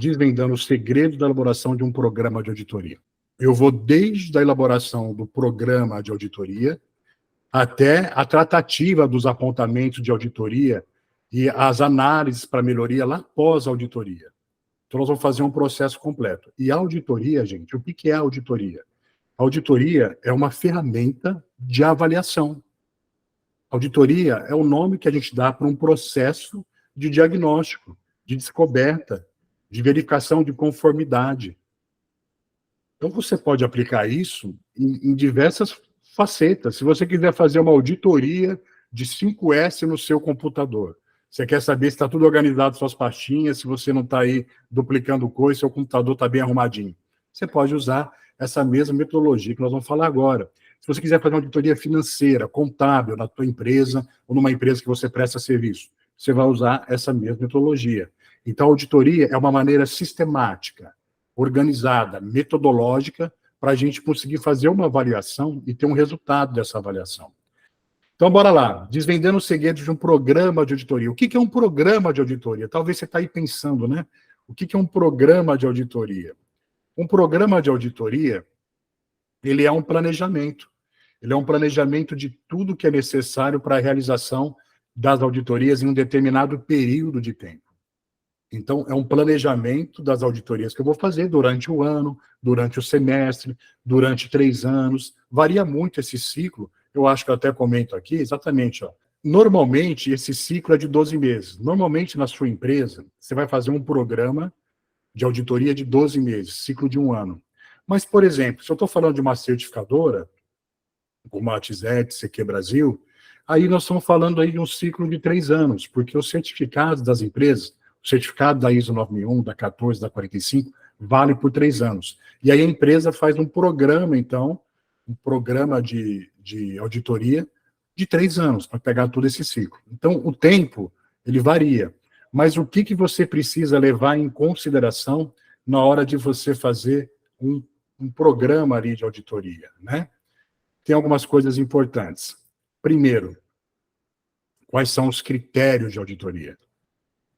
desvendando os segredos da elaboração de um programa de auditoria. Eu vou desde a elaboração do programa de auditoria até a tratativa dos apontamentos de auditoria e as análises para melhoria lá pós-auditoria. Então, nós vamos fazer um processo completo. E a auditoria, gente, o que é a auditoria? A auditoria é uma ferramenta de avaliação. Auditoria é o nome que a gente dá para um processo de diagnóstico, de descoberta, de verificação de conformidade. Então, você pode aplicar isso em diversas facetas. Se você quiser fazer uma auditoria de 5S no seu computador, você quer saber se está tudo organizado, suas pastinhas, se você não está aí duplicando coisa, seu computador está bem arrumadinho. Você pode usar essa mesma metodologia que nós vamos falar agora. Se você quiser fazer uma auditoria financeira, contábil, na tua empresa ou numa empresa que você presta serviço, você vai usar essa mesma metodologia. Então, a auditoria é uma maneira sistemática, organizada, metodológica, para a gente conseguir fazer uma avaliação e ter um resultado dessa avaliação. Então, bora lá. Desvendando os segredos de um programa de auditoria. O que é um programa de auditoria? Talvez você está aí pensando, né? O que é um programa de auditoria? Um programa de auditoria, ele é um planejamento. Ele é um planejamento de tudo que é necessário para a realização das auditorias em um determinado período de tempo. Então, é um planejamento das auditorias que eu vou fazer durante o ano, durante o semestre, durante 3 anos. Varia muito esse ciclo. Eu acho que eu até comento aqui, exatamente, ó. Normalmente, esse ciclo é de 12 meses. Normalmente, na sua empresa, você vai fazer um programa de auditoria de 12 meses, ciclo de 1 ano. Mas, por exemplo, se eu estou falando de uma certificadora, como a ATZ, CQ Brasil, aí nós estamos falando aí de um ciclo de 3 anos, porque os certificados das empresas, o certificado da ISO 9001, da 14, da 45, vale por 3 anos. E aí a empresa faz um programa, então, um programa de auditoria de 3 anos, para pegar todo esse ciclo. Então, o tempo, ele varia. Mas o que você precisa levar em consideração na hora de você fazer um programa ali de auditoria, né? Tem algumas coisas importantes. Primeiro, quais são os critérios de auditoria?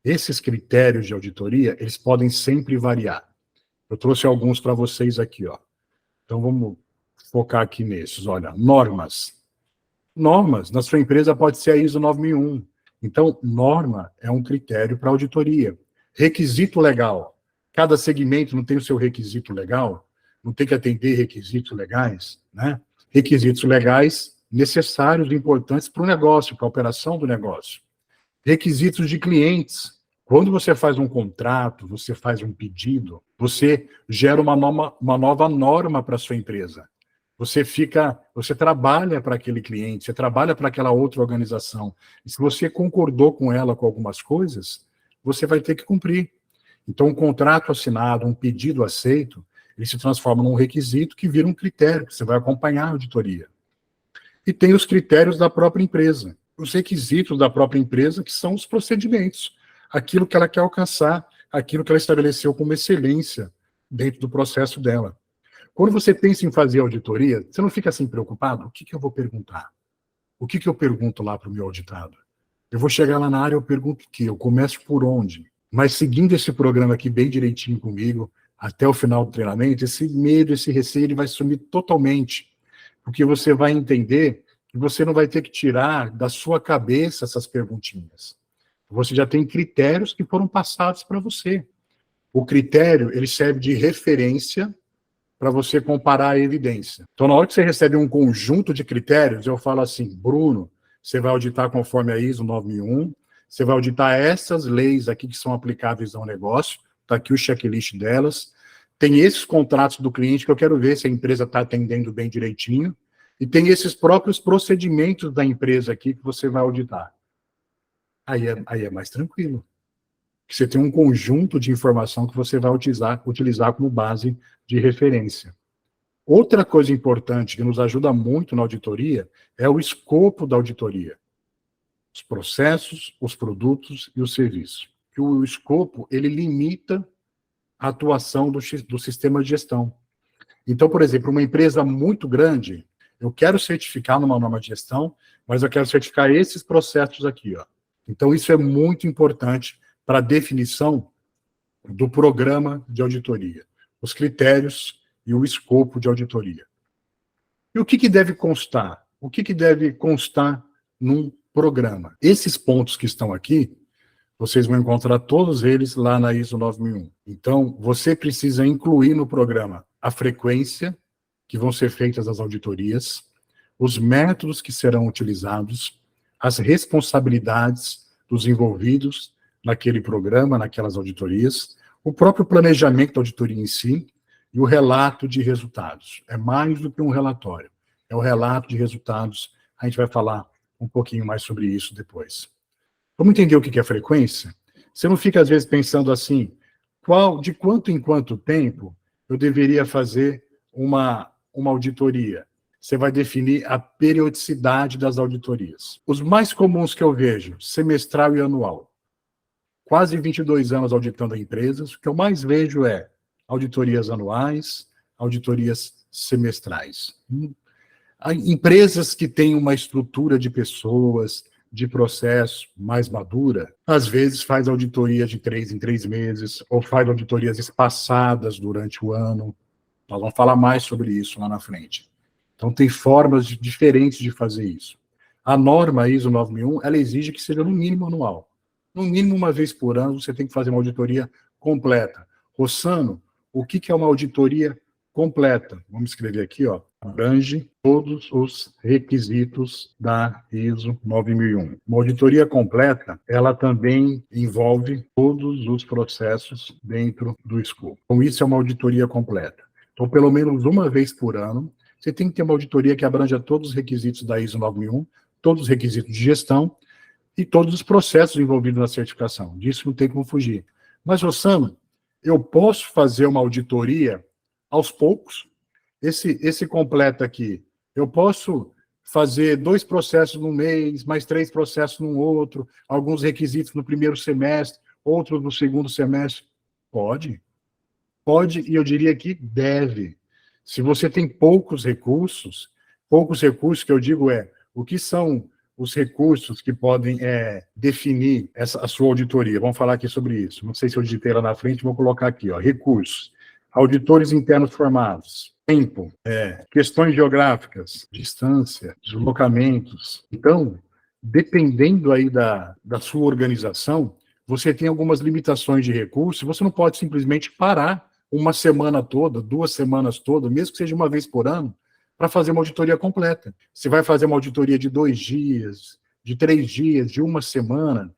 Esses critérios de auditoria, eles podem sempre variar. Eu trouxe alguns para vocês aqui, ó. Então, vamos focar aqui nesses. Olha, normas. Normas, na sua empresa pode ser a ISO 9001. Então, norma é um critério para auditoria. Requisito legal. Cada segmento não tem o seu requisito legal, não tem que atender requisitos legais, né? Requisitos legais necessários e importantes para o negócio, para a operação do negócio. Requisitos de clientes. Quando você faz um contrato, você faz um pedido, você gera uma nova norma para a sua empresa. Você trabalha para aquele cliente, você trabalha para aquela outra organização. E se você concordou com ela com algumas coisas, você vai ter que cumprir. Então, um contrato assinado, um pedido aceito, ele se transforma num requisito que vira um critério, que você vai acompanhar a auditoria. E tem os critérios da própria empresa. Os requisitos da própria empresa, que são os procedimentos. Aquilo que ela quer alcançar, aquilo que ela estabeleceu como excelência dentro do processo dela. Quando você pensa em fazer auditoria, você não fica assim preocupado? O que eu vou perguntar? O que eu pergunto lá para o meu auditado? Eu vou chegar lá na área, eu pergunto o quê? Eu começo por onde? Mas seguindo esse programa aqui bem direitinho comigo, até o final do treinamento, esse medo, esse receio, ele vai sumir totalmente. Porque você vai entender que você não vai ter que tirar da sua cabeça essas perguntinhas. Você já tem critérios que foram passados para você. O critério, ele serve de referência para você comparar a evidência. Então, na hora que você recebe um conjunto de critérios, eu falo assim, Bruno, você vai auditar conforme a ISO 9001, você vai auditar essas leis aqui que são aplicáveis ao negócio, está aqui o checklist delas, tem esses contratos do cliente que eu quero ver se a empresa está atendendo bem direitinho, e tem esses próprios procedimentos da empresa aqui que você vai auditar. Aí é mais tranquilo. Você tem um conjunto de informação que você vai utilizar como base de referência. Outra coisa importante que nos ajuda muito na auditoria é o escopo da auditoria. Os processos, os produtos e os serviços. Que o escopo, ele limita a atuação do sistema de gestão. Então, por exemplo, uma empresa muito grande, eu quero certificar numa norma de gestão, mas eu quero certificar esses processos aqui, ó. Então, isso é muito importante para a definição do programa de auditoria, os critérios e o escopo de auditoria. E o que deve constar? O que deve constar num programa? Esses pontos que estão aqui, vocês vão encontrar todos eles lá na ISO 9001. Então, você precisa incluir no programa a frequência que vão ser feitas as auditorias, os métodos que serão utilizados, as responsabilidades dos envolvidos naquele programa, naquelas auditorias, o próprio planejamento da auditoria em si e o relato de resultados. É mais do que um relatório, é o relato de resultados. A gente vai falar um pouquinho mais sobre isso depois. Vamos entender o que é frequência? Você não fica, às vezes, pensando assim, de quanto em quanto tempo eu deveria fazer uma auditoria? Você vai definir a periodicidade das auditorias. Os mais comuns que eu vejo, semestral e anual. Quase 22 anos auditando empresas, o que eu mais vejo é auditorias anuais, auditorias semestrais. Empresas que têm uma estrutura de pessoas, de processo mais madura, às vezes faz auditoria de 3 em 3 meses, ou faz auditorias espaçadas durante o ano. Nós vamos falar mais sobre isso lá na frente. Então, tem formas diferentes de fazer isso. A norma ISO 9001, ela exige que seja no mínimo anual. No mínimo, uma vez por ano, você tem que fazer uma auditoria completa. Rossano, o que é uma auditoria completa? Vamos escrever aqui, ó. Abrange todos os requisitos da ISO 9001. Uma auditoria completa, ela também envolve todos os processos dentro do escopo. Então, isso é uma auditoria completa. Então, pelo menos uma vez por ano, você tem que ter uma auditoria que abranja todos os requisitos da ISO 9001, todos os requisitos de gestão e todos os processos envolvidos na certificação. Disso não tem como fugir. Mas, Rossano, eu posso fazer uma auditoria aos poucos? Esse completo aqui, eu posso fazer 2 processos num mês, mais 3 processos num outro, alguns requisitos no primeiro semestre, outros no segundo semestre? Pode. Pode, e eu diria que deve. Se você tem poucos recursos que eu digo o que são os recursos que podem definir a sua auditoria. Vamos falar aqui sobre isso. Não sei se eu digitei lá na frente, vou colocar aqui, ó, recursos. Auditores internos formados. Tempo, questões geográficas, distância, deslocamentos. Então, dependendo aí da sua organização, você tem algumas limitações de recursos, você não pode simplesmente parar uma semana toda, 2 semanas todas, mesmo que seja uma vez por ano, para fazer uma auditoria completa. Você vai fazer uma auditoria de 2 dias, de 3 dias, de uma semana,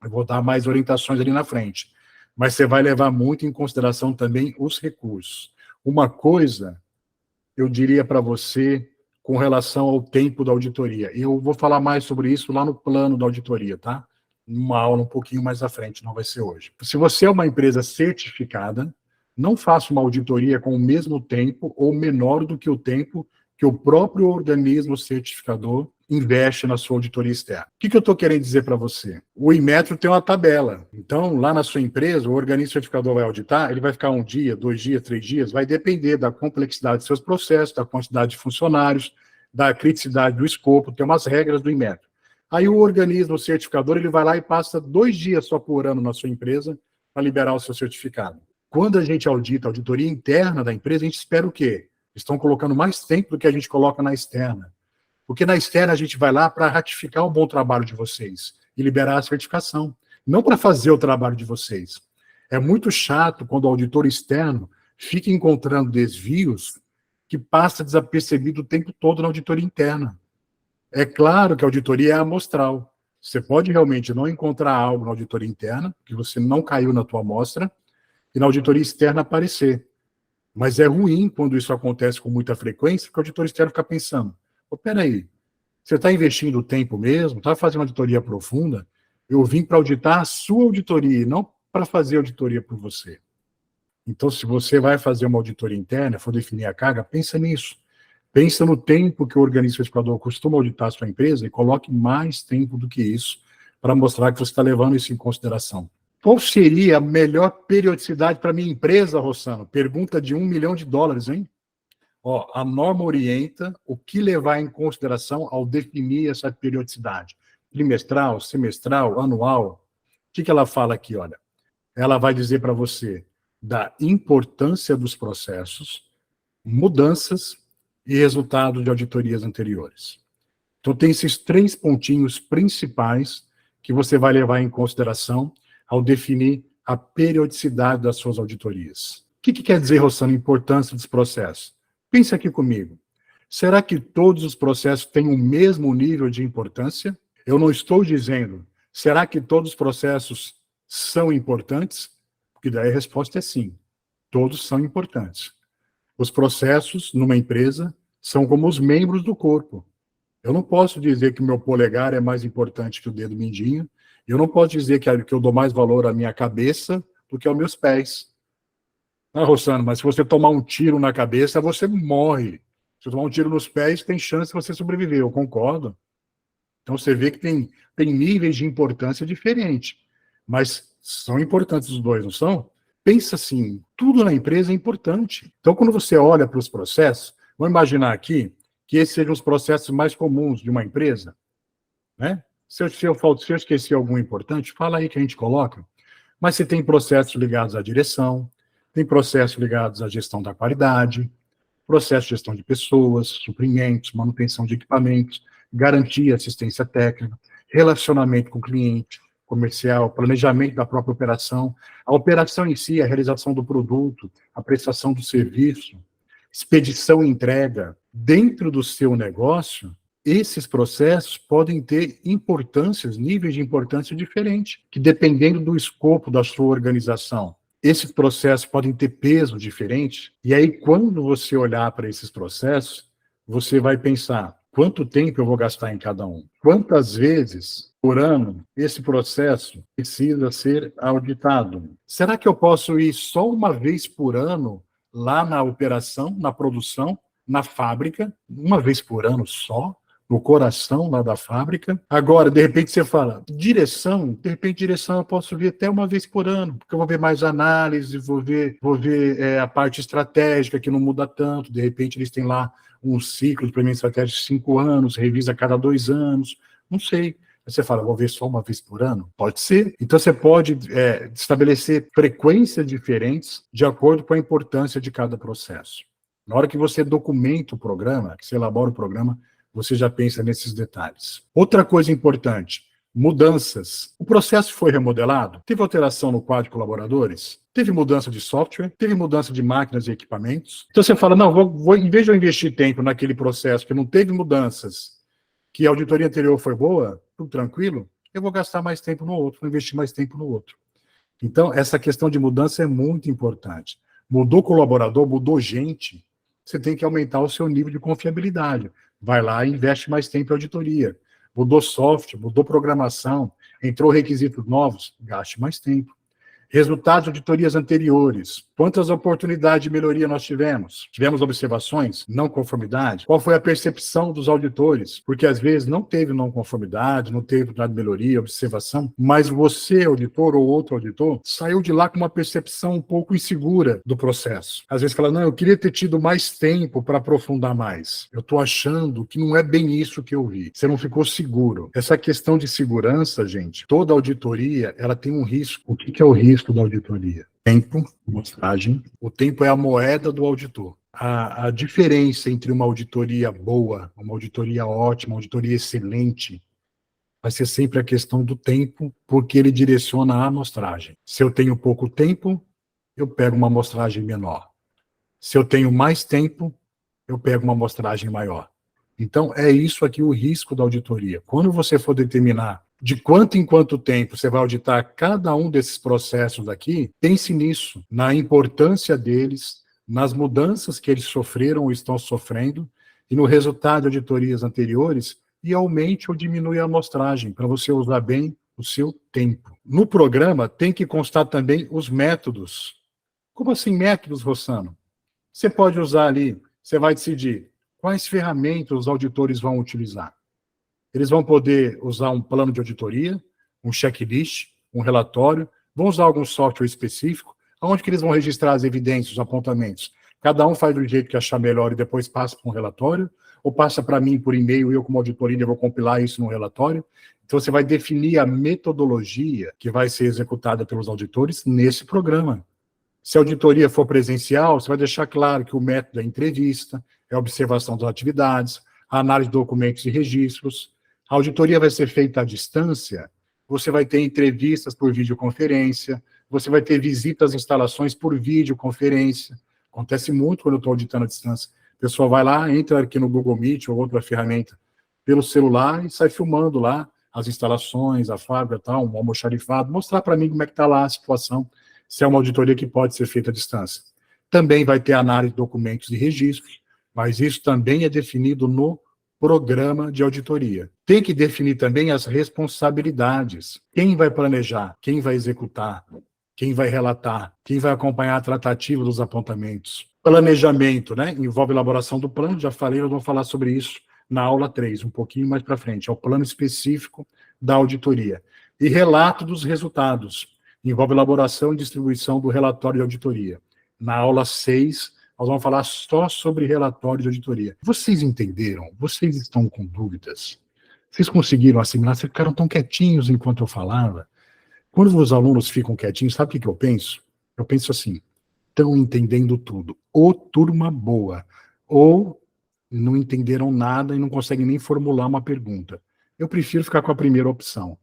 eu vou dar mais orientações ali na frente. Mas você vai levar muito em consideração também os recursos. Uma coisa, eu diria para você, com relação ao tempo da auditoria. Eu vou falar mais sobre isso lá no plano da auditoria, tá? Numa aula um pouquinho mais à frente, não vai ser hoje. Se você é uma empresa certificada, não faça uma auditoria com o mesmo tempo ou menor do que o tempo que o próprio organismo certificador investe na sua auditoria externa. O que eu estou querendo dizer para você? O Inmetro tem uma tabela. Então, lá na sua empresa, o organismo certificador vai auditar, ele vai ficar 1 dia, 2 dias, 3 dias, vai depender da complexidade dos seus processos, da quantidade de funcionários, da criticidade do escopo, tem umas regras do Inmetro. Aí o organismo certificador, ele vai lá e passa 2 dias só por ano na sua empresa para liberar o seu certificado. Quando a gente audita a auditoria interna da empresa, a gente espera o quê? Estão colocando mais tempo do que a gente coloca na externa. Porque na externa a gente vai lá para ratificar o bom trabalho de vocês e liberar a certificação, não para fazer o trabalho de vocês. É muito chato quando o auditor externo fica encontrando desvios que passa desapercebido o tempo todo na auditoria interna. É claro que a auditoria é amostral. Você pode realmente não encontrar algo na auditoria interna, que você não caiu na tua amostra, e na auditoria externa aparecer. Mas é ruim quando isso acontece com muita frequência, porque o auditor externo fica pensando, peraí, você está investindo tempo mesmo, está fazendo uma auditoria profunda, eu vim para auditar a sua auditoria, e não para fazer auditoria por você. Então, se você vai fazer uma auditoria interna, for definir a carga, pensa nisso. Pensa no tempo que o organismo certificador costuma auditar a sua empresa e coloque mais tempo do que isso para mostrar que você está levando isso em consideração. Qual seria a melhor periodicidade para minha empresa, Rossano? Pergunta de $1 milhão, hein? A norma orienta o que levar em consideração ao definir essa periodicidade. Trimestral, semestral, anual. O que ela fala aqui, olha? ela vai dizer para você da importância dos processos, mudanças e resultados de auditorias anteriores. Então, tem esses 3 pontinhos principais que você vai levar em consideração ao definir a periodicidade das suas auditorias. O que quer dizer, Rossano, importância dos processos? Pense aqui comigo. Será que todos os processos têm o mesmo nível de importância? Eu não estou dizendo, será que todos os processos são importantes? Porque daí a resposta é sim, todos são importantes. Os processos, numa empresa, são como os membros do corpo. Eu não posso dizer que o meu polegar é mais importante que o dedo mindinho, eu não posso dizer que eu dou mais valor à minha cabeça do que aos meus pés. Ah, Rossano, mas se você tomar um tiro na cabeça, você morre. Se tomar um tiro nos pés, tem chance de você sobreviver, eu concordo. Então você vê que tem níveis de importância diferentes, mas são importantes os dois, não são? Pensa assim, tudo na empresa é importante. Então quando você olha para os processos, vamos imaginar aqui que esses sejam os processos mais comuns de uma empresa, né? Se eu esqueci algum importante, fala aí que a gente coloca. Mas você tem processos ligados à direção, tem processos ligados à gestão da qualidade, processo de gestão de pessoas, suprimentos, manutenção de equipamentos, garantia, assistência técnica, relacionamento com o cliente, comercial, planejamento da própria operação, a operação em si, a realização do produto, a prestação do serviço, expedição e entrega. Dentro do seu negócio, esses processos podem ter níveis de importância diferentes, que dependendo do escopo da sua organização, esses processos podem ter peso diferente, e aí quando você olhar para esses processos, você vai pensar, quanto tempo eu vou gastar em cada um? Quantas vezes por ano esse processo precisa ser auditado? Será que eu posso ir só uma vez por ano lá na operação, na produção, na fábrica, uma vez por ano só? No coração lá da fábrica. Agora, de repente, você fala, direção eu posso ver até uma vez por ano, porque eu vou ver mais análise, vou ver a parte estratégica, que não muda tanto, de repente eles têm lá um ciclo de planejamento estratégico de 5 anos, revisa a cada 2 anos, não sei. Aí você fala, vou ver só uma vez por ano? Pode ser. Então, você pode estabelecer frequências diferentes de acordo com a importância de cada processo. Na hora que você documenta o programa, que você elabora o programa, você já pensa nesses detalhes. Outra coisa importante, mudanças. O processo foi remodelado? Teve alteração no quadro de colaboradores? Teve mudança de software? Teve mudança de máquinas e equipamentos? Então você fala, não, em vez de eu investir tempo naquele processo que não teve mudanças, que a auditoria anterior foi boa, tudo tranquilo, eu vou gastar mais tempo no outro, vou investir mais tempo no outro. Então, essa questão de mudança é muito importante. Mudou colaborador, mudou gente, você tem que aumentar o seu nível de confiabilidade. Vai lá e investe mais tempo em auditoria. Mudou software, mudou programação, entrou requisitos novos, gaste mais tempo. Resultados de auditorias anteriores. Quantas oportunidades de melhoria nós tivemos? Tivemos observações? Não conformidade? Qual foi a percepção dos auditores? Porque às vezes não teve não conformidade, não teve oportunidade de melhoria, observação, mas você, auditor ou outro auditor, saiu de lá com uma percepção um pouco insegura do processo. Às vezes fala, não, eu queria ter tido mais tempo para aprofundar mais. Eu estou achando que não é bem isso que eu vi. Você não ficou seguro. Essa questão de segurança, gente, toda auditoria, ela tem um risco. O que é o risco da auditoria? Tempo, amostragem. O tempo é a moeda do auditor. A diferença entre uma auditoria boa, uma auditoria ótima, uma auditoria excelente, vai ser sempre a questão do tempo, porque ele direciona a amostragem. Se eu tenho pouco tempo, eu pego uma amostragem menor. Se eu tenho mais tempo, eu pego uma amostragem maior. Então, é isso aqui o risco da auditoria. Quando você for determinar de quanto em quanto tempo você vai auditar cada um desses processos aqui, pense nisso, na importância deles, nas mudanças que eles sofreram ou estão sofrendo, e no resultado de auditorias anteriores, e aumente ou diminui a amostragem, para você usar bem o seu tempo. No programa, tem que constar também os métodos. Como assim métodos, Rossano? Você pode usar ali, você vai decidir quais ferramentas os auditores vão utilizar. Eles vão poder usar um plano de auditoria, um checklist, um relatório, vão usar algum software específico, onde que eles vão registrar as evidências, os apontamentos. Cada um faz do jeito que achar melhor e depois passa para um relatório, ou passa para mim por e-mail e eu como auditoria vou compilar isso no relatório. Então, você vai definir a metodologia que vai ser executada pelos auditores nesse programa. Se a auditoria for presencial, você vai deixar claro que o método é entrevista, é a observação das atividades, a análise de documentos e registros. A auditoria vai ser feita à distância, você vai ter entrevistas por videoconferência, você vai ter visitas às instalações por videoconferência. Acontece muito quando eu estou auditando à distância. O pessoal vai lá, entra aqui no Google Meet ou outra ferramenta pelo celular e sai filmando lá as instalações, a fábrica, tal, um almoxarifado, mostrar para mim como é que está lá a situação, se é uma auditoria que pode ser feita à distância. Também vai ter análise de documentos e registros, mas isso também é definido no programa de auditoria. Tem que definir também as responsabilidades. Quem vai planejar, quem vai executar, quem vai relatar, quem vai acompanhar a tratativa dos apontamentos. Planejamento, né? Envolve elaboração do plano, já falei, nós vamos falar sobre isso na aula 3, um pouquinho mais para frente. É o plano específico da auditoria. E relato dos resultados. Envolve elaboração e distribuição do relatório de auditoria. Na aula 6, nós vamos falar só sobre relatório de auditoria. Vocês entenderam? Vocês estão com dúvidas? Vocês conseguiram assimilar? Vocês ficaram tão quietinhos enquanto eu falava? Quando os alunos ficam quietinhos, sabe o que eu penso? Eu penso assim, estão entendendo tudo. Ou turma boa, ou não entenderam nada e não conseguem nem formular uma pergunta. Eu prefiro ficar com a primeira opção.